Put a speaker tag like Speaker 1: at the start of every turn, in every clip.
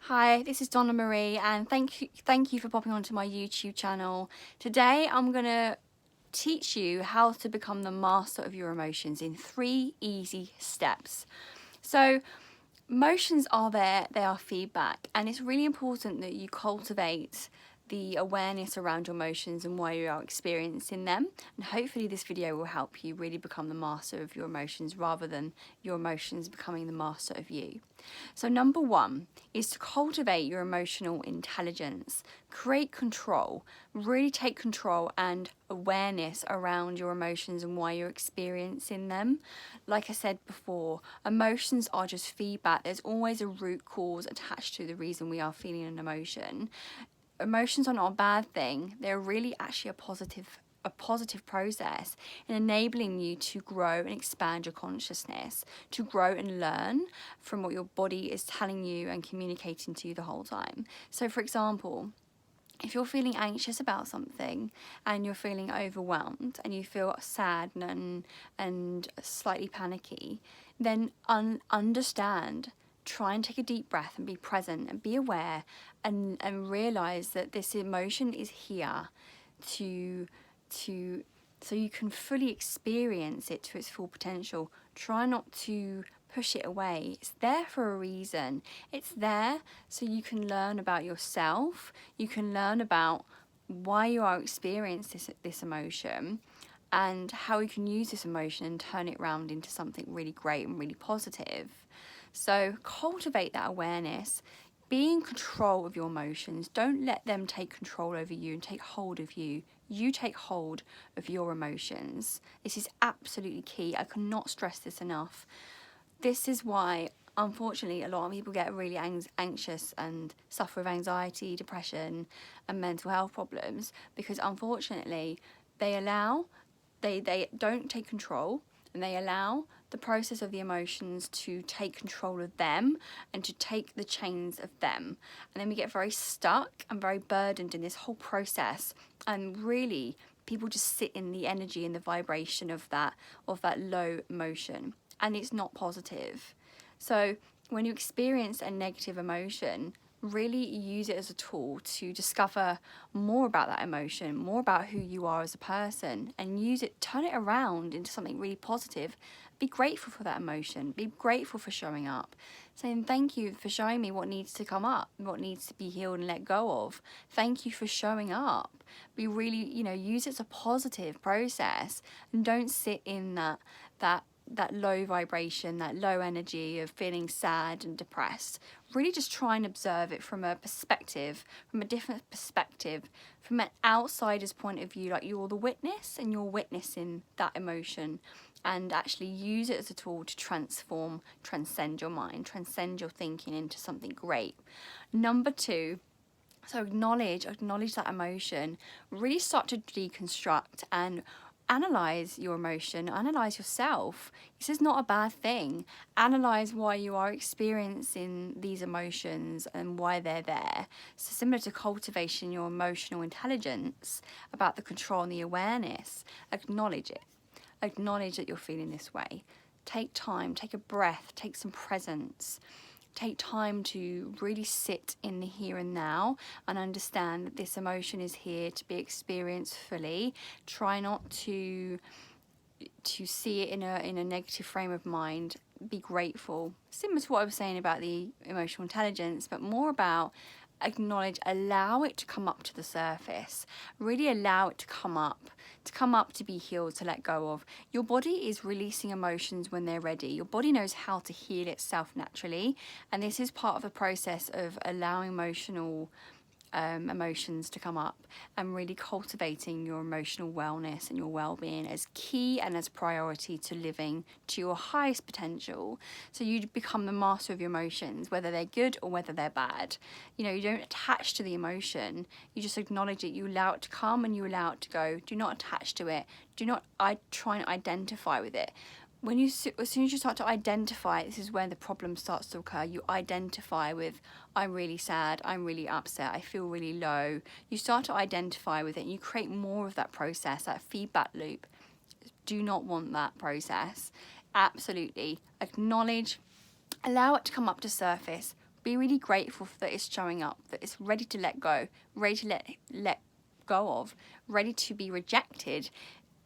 Speaker 1: Hi, this is Donna Marie, and thank you for popping onto my YouTube channel. Today I'm gonna teach you how to become the master of your emotions in 3 easy steps. So emotions are there, they are feedback, and it's really important that you cultivate the awareness around your emotions and why you are experiencing them. And hopefully this video will help you really become the master of your emotions rather than your emotions becoming the master of you. So number 1 is to cultivate your emotional intelligence. Create control. Really take control and awareness around your emotions and why you're experiencing them. Like I said before, emotions are just feedback. There's always a root cause attached to the reason we are feeling an emotion. Emotions are not a bad thing. They're really actually a positive process in enabling you to grow and expand your consciousness, to grow and learn from what your body is telling you and communicating to you the whole time. So for example, if you're feeling anxious about something and you're feeling overwhelmed and you feel sad and slightly panicky, then understand. Try and take a deep breath and be present and be aware and realize that this emotion is here to so you can fully experience it to its full potential. Try not to push it away. It's there for a reason. It's there so you can learn about yourself. You can learn about why you are experiencing this emotion and how you can use this emotion and turn it around into something really great and really positive. So cultivate that awareness. Be in control of your emotions. Don't let them take control over you and take hold of you. You take hold of your emotions. This is absolutely key. I cannot stress this enough. This is why, unfortunately, a lot of people get really anxious and suffer with anxiety, depression, and mental health problems because, unfortunately, they don't take control and they allow the process of the emotions to take control of them and to take the chains of them. And then we get very stuck and very burdened in this whole process, and really people just sit in the energy and the vibration of that low emotion, and it's not positive. So when you experience a negative emotion, really use it as a tool to discover more about that emotion, more about who you are as a person, and use it, turn it around into something really positive. Be grateful for that emotion. Be grateful for showing up. Saying thank you for showing me what needs to come up, what needs to be healed and let go of. Thank you for showing up. Be really, use it as a positive process and don't sit in that low vibration, that low energy of feeling sad and depressed. Really just try and observe it from a different perspective, from an outsider's point of view, like you're the witness and you're witnessing that emotion, and actually use it as a tool to transcend your mind, transcend your thinking into something great. Number 2, so acknowledge that emotion. Really start to deconstruct and analyze your emotion, analyze yourself. This is not a bad thing. Analyze why you are experiencing these emotions and why they're there. So similar to cultivation, your emotional intelligence about the control and the awareness. Acknowledge it. Acknowledge that you're feeling this way. Take time, take a breath, take some presence. Take time to really sit in the here and now and understand that this emotion is here to be experienced fully. Try not to see it in a negative frame of mind. Be grateful. Similar to what I was saying about the emotional intelligence, but more about acknowledge, allow it to come up to the surface. Really allow it to come up, to be healed, to let go of. Your body is releasing emotions when they're ready. Your body knows how to heal itself naturally, and this is part of the process of allowing emotions to come up and really cultivating your emotional wellness and your well-being as key and as priority to living to your highest potential. So you become the master of your emotions, whether they're good or whether they're bad. You don't attach to the emotion, you just acknowledge it. You allow it to come and you allow it to go. Do not attach to it. Do not try and identify with it. As soon as you start to identify, this is where the problem starts to occur. You identify with, I'm really sad, I'm really upset, I feel really low. You start to identify with it and you create more of that process, that feedback loop. Do not want that process. Absolutely. Acknowledge, allow it to come up to surface. be really grateful that it's showing up, that it's ready to let go, ready to let go of, ready to be rejected.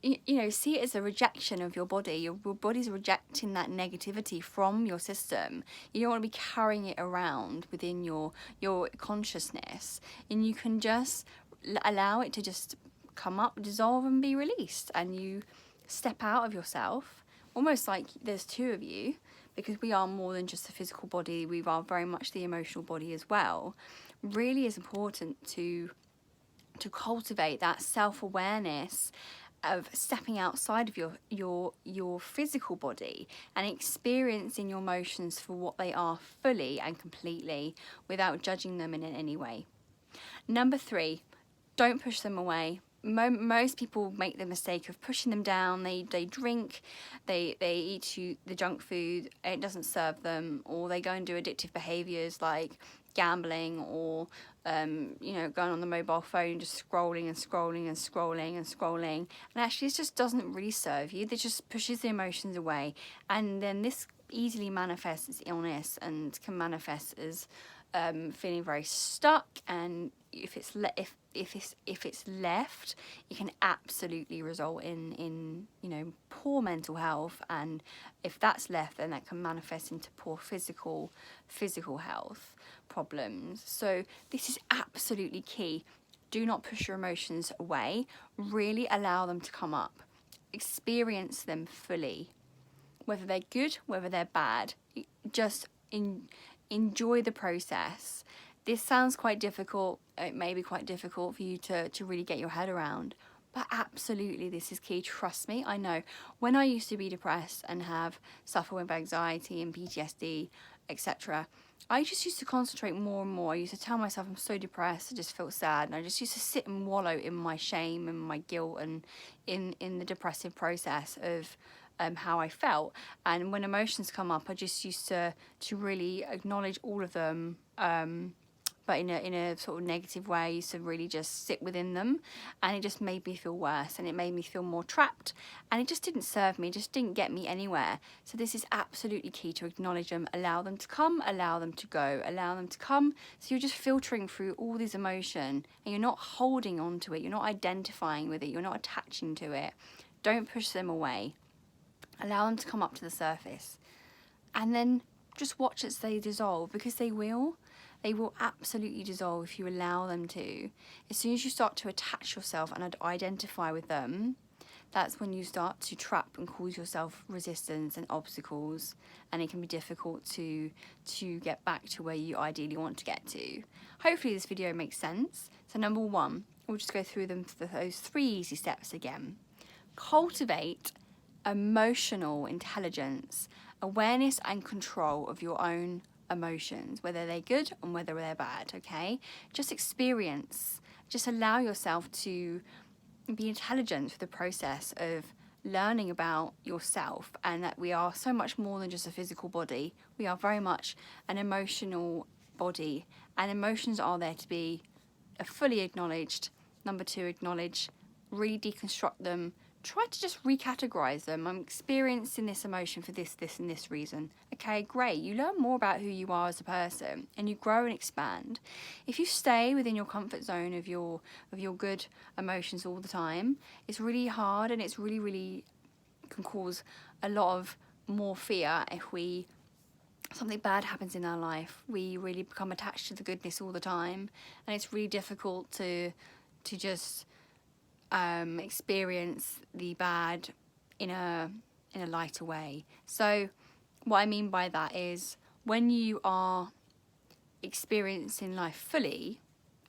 Speaker 1: You know, see it as a rejection of your body. Your body's rejecting that negativity from your system. You don't want to be carrying it around within your consciousness, and you can just allow it to just come up, dissolve, and be released. And you step out of yourself, almost like there's two of you, because we are more than just a physical body. We are very much the emotional body as well. Really is important to cultivate that self-awareness of stepping outside of your physical body and experiencing your emotions for what they are fully and completely, without judging them in any way. Number 3, don't push them away. Most people make the mistake of pushing them down. They drink, they eat the junk food, and it doesn't serve them, or they go and do addictive behaviours like gambling, or you know, going on the mobile phone, just scrolling and scrolling and scrolling and scrolling, and actually it just doesn't really serve you. It just pushes the emotions away, and then this easily manifests as illness, and can manifest as feeling very stuck. And if it's left, it can absolutely result in you know, poor mental health, and if that's left, then that can manifest into poor physical health problems. So this is absolutely key. Do not push your emotions away. Really allow them to come up. Experience them fully, whether they're good, whether they're bad. Just enjoy the process. This sounds quite difficult. It may be quite difficult for you to really get your head around, but absolutely this is key. Trust me, I know. When I used to be depressed and suffer with anxiety and PTSD, etc., I just used to concentrate more and more. I used to tell myself I'm so depressed, I just feel sad, and I just used to sit and wallow in my shame and my guilt and in the depressive process of how I felt. And when emotions come up, I just used to really acknowledge all of them, but in a sort of negative way. I used to really just sit within them, and it just made me feel worse, and it made me feel more trapped, and it just didn't serve me, it just didn't get me anywhere. So this is absolutely key, to acknowledge them, allow them to come, allow them to go, allow them to come. So you're just filtering through all this emotion, and you're not holding on to it, you're not identifying with it, you're not attaching to it. Don't push them away. Allow them to come up to the surface, and then just watch as they dissolve, because they will. They will absolutely dissolve if you allow them to. As soon as you start to attach yourself and identify with them, that's when you start to trap and cause yourself resistance and obstacles, and it can be difficult to get back to where you ideally want to get to. Hopefully this video makes sense. So number 1, we'll just go through those 3 easy steps again. Cultivate emotional intelligence, awareness and control of your own emotions, whether they're good and whether they're bad. Okay, just experience, just allow yourself to be intelligent for the process of learning about yourself, and that we are so much more than just a physical body. We are very much an emotional body, and emotions are there to be fully acknowledged. Number 2, acknowledge, really deconstruct them. Try to just recategorize them. I'm experiencing this emotion for this and this reason. Okay, great. You learn more about who you are as a person, and you grow and expand. If you stay within your comfort zone of your good emotions all the time, it's really hard, and it's really can cause a lot of more fear. If something bad happens in our life, we really become attached to the goodness all the time, and it's really difficult to just experience the bad in a lighter way. So what I mean by that is, when you are experiencing life fully,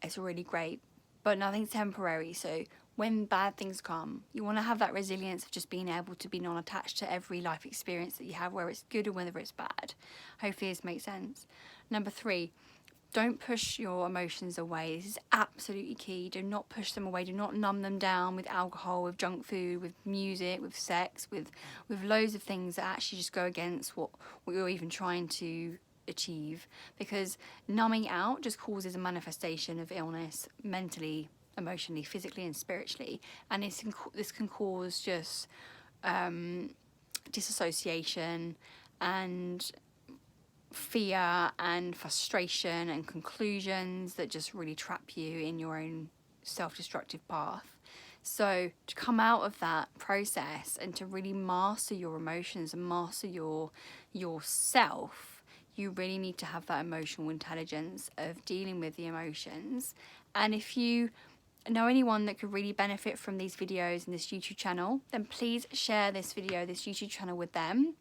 Speaker 1: it's really great, but nothing's temporary. So when bad things come, you want to have that resilience of just being able to be non-attached to every life experience that you have, whether it's good or whether it's bad. Hopefully this makes sense. Number 3, don't push your emotions away. This is absolutely key. Do not push them away. Do not numb them down with alcohol, with junk food, with music, with sex, with loads of things that actually just go against what you're even trying to achieve. Because numbing out just causes a manifestation of illness, mentally, emotionally, physically and spiritually. And this can cause just disassociation and fear and frustration and conclusions that just really trap you in your own self-destructive path. So to come out of that process and to really master your emotions and master yourself, you really need to have that emotional intelligence of dealing with the emotions. And if you know anyone that could really benefit from these videos and this YouTube channel, then please share this video, this YouTube channel with them.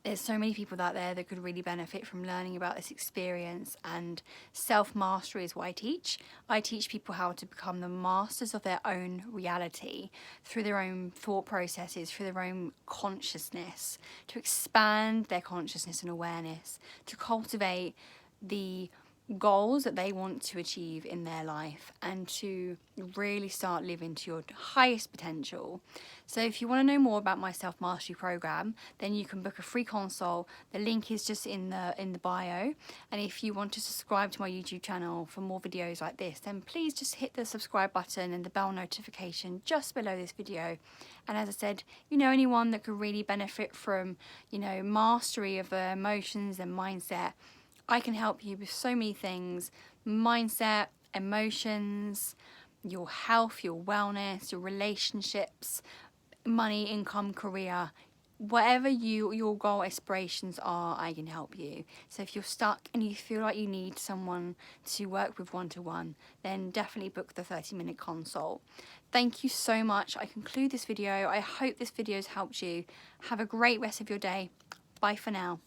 Speaker 1: There's so many people out there that could really benefit from learning about this experience, and self-mastery is what I teach. I teach people how to become the masters of their own reality through their own thought processes, through their own consciousness, to expand their consciousness and awareness, to cultivate the goals that they want to achieve in their life, and to really start living to your highest potential. So if you want to know more about my self-mastery program, then you can book a free consult. The link is just in the bio. And if you want to subscribe to my YouTube channel for more videos like this, then please just hit the subscribe button and the bell notification just below this video. And as I said, you know anyone that could really benefit from, mastery of their emotions and mindset, I can help you with so many things: mindset, emotions, your health, your wellness, your relationships, money, income, career. Whatever your goal aspirations are, I can help you. So if you're stuck and you feel like you need someone to work with one-to-one, then definitely book the 30-minute consult. Thank you so much. I conclude this video. I hope this video has helped you. Have a great rest of your day. Bye for now.